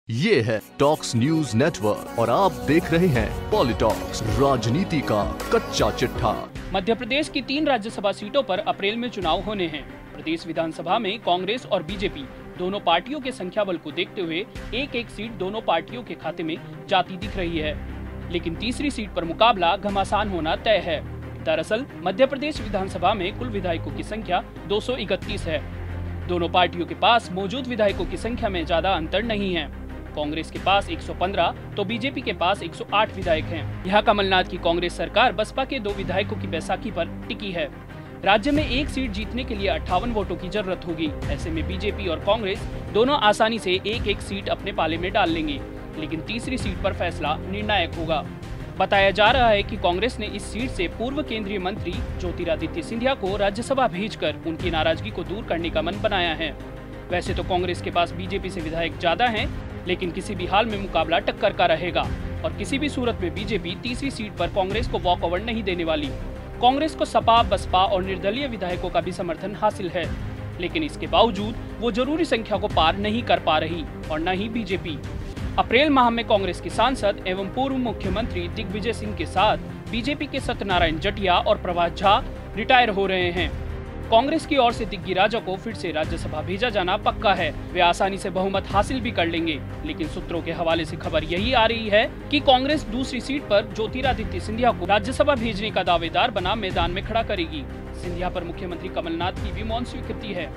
ये है talks news network और आप देख रहे हैं पॉलिटॉक्स, राजनीति का कच्चा चिट्ठा। मध्य प्रदेश की 3 राज्यसभा सीटों पर अप्रैल में चुनाव होने हैं। प्रदेश विधानसभा में कांग्रेस और बीजेपी दोनों पार्टियों के संख्या बल को देखते हुए एक सीट दोनों पार्टियों के खाते में जाती दिख रही है, लेकिन तीसरी सीट पर मुकाबला घमासान होना तय है। दरअसल मध्य प्रदेश विधानसभा में कुल विधायकों की संख्या 231 है। दोनों पार्टियों के पास मौजूद विधायकों की संख्या में ज्यादा अंतर नहीं है। कांग्रेस के पास 115 तो बीजेपी के पास 108 विधायक हैं। यहाँ कमलनाथ की कांग्रेस सरकार बसपा के 2 विधायकों की बैसाखी पर टिकी है। राज्य में एक सीट जीतने के लिए 58 वोटों की जरूरत होगी। ऐसे में बीजेपी और कांग्रेस दोनों आसानी से एक सीट अपने पाले में डाल लेंगे, लेकिन तीसरी सीट पर फैसला निर्णायक होगा। बताया जा रहा है कि कांग्रेस ने इस सीट से पूर्व केंद्रीय मंत्री ज्योतिरादित्य सिंधिया को राज्यसभा भेजकर उनकी नाराजगी को दूर करने का मन बनाया है। वैसे तो कांग्रेस के पास बीजेपी से विधायक ज्यादा हैं, लेकिन किसी भी हाल में मुकाबला टक्कर का रहेगा और किसी भी सूरत में बीजेपी तीसरी सीट पर कांग्रेस को वॉकओवर नहीं देने वाली। कांग्रेस को सपा, बसपा और निर्दलीय विधायकों का भी समर्थन हासिल है, लेकिन इसके बावजूद वो जरूरी संख्या को पार नहीं कर पा रही और न ही बीजेपी। अप्रैल माह में कांग्रेस के सांसद एवं पूर्व मुख्यमंत्री दिग्विजय सिंह के साथ बीजेपी के सत्यनारायण जटिया और प्रभात झा रिटायर हो रहे हैं। कांग्रेस की ओर से दिग्गी राजा को फिर से राज्यसभा भेजा जाना पक्का है। वे आसानी से बहुमत हासिल भी कर लेंगे, लेकिन सूत्रों के हवाले से खबर यही आ रही है कि कांग्रेस दूसरी सीट पर ज्योतिरादित्य सिंधिया को राज्यसभा भेजने का दावेदार बना मैदान में खड़ा करेगी। सिंधिया पर मुख्यमंत्री कमलनाथ की भी मौन स्वीकृति है।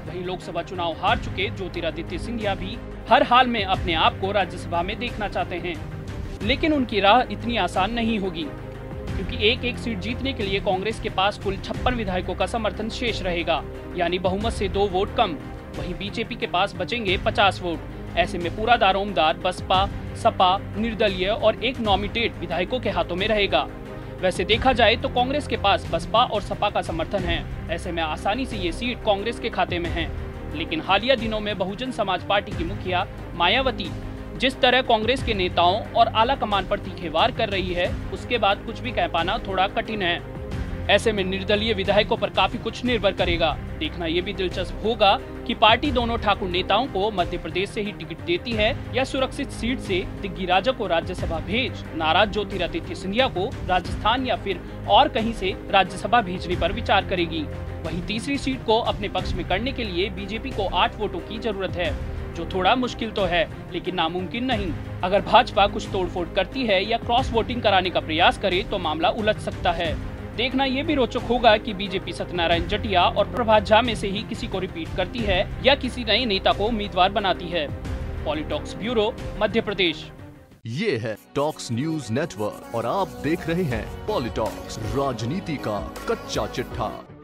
वहीं लोकसभा चुनाव हार चुके ज्योतिरादित्य सिंधिया भी हर हाल में अपने आप को राज्यसभा में देखना चाहते हैं, लेकिन उनकी राह इतनी आसान नहीं होगी, क्योंकि एक सीट जीतने के लिए कांग्रेस के पास कुल 56 विधायकों का समर्थन शेष रहेगा, यानी बहुमत से 2 वोट कम। वहीं बीजेपी के पास बचेंगे 50 वोट। ऐसे में पूरा दारोमदार बसपा, सपा, निर्दलीय और एक नॉमिनेटेड विधायकों के हाथों में रहेगा। वैसे देखा जाए तो कांग्रेस के पास बसपा और सपा का समर्थन है। ऐसे में आसानी से ये सीट कांग्रेस के खाते में है, लेकिन हालिया दिनों में बहुजन समाज पार्टी की मुखिया मायावती जिस तरह कांग्रेस के नेताओं और आला कमान पर तीखे वार कर रही है, उसके बाद कुछ भी कह पाना थोड़ा कठिन है। ऐसे में निर्दलीय विधायकों पर काफी कुछ निर्भर करेगा। देखना ये भी दिलचस्प होगा कि पार्टी दोनों ठाकुर नेताओं को मध्य प्रदेश से ही टिकट देती है या सुरक्षित सीट से दिग्गी राजा को राज्यसभा भेज नाराज ज्योतिरादित्य सिंधिया को राजस्थान या फिर और कहीं से राज्यसभा भेजने पर विचार करेगी। वहीं तीसरी सीट को अपने पक्ष में करने के लिए बीजेपी को 8 वोटों की जरूरत है, जो थोड़ा मुश्किल तो है, लेकिन नामुमकिन नहीं। अगर भाजपा कुछ तोड़फोड़ करती है या क्रॉस वोटिंग कराने का प्रयास करे तो मामला उलझ सकता है। देखना ये भी रोचक होगा कि बीजेपी सत्यनारायण जटिया और प्रभात झा में से ही किसी को रिपीट करती है या किसी नए नेता को उम्मीदवार बनाती है। पॉलिटॉक्स ब्यूरो, मध्य प्रदेश। ये है टॉक्स न्यूज नेटवर्क और आप देख रहे हैं पॉलिटॉक्स, राजनीति का कच्चा चिट्ठा।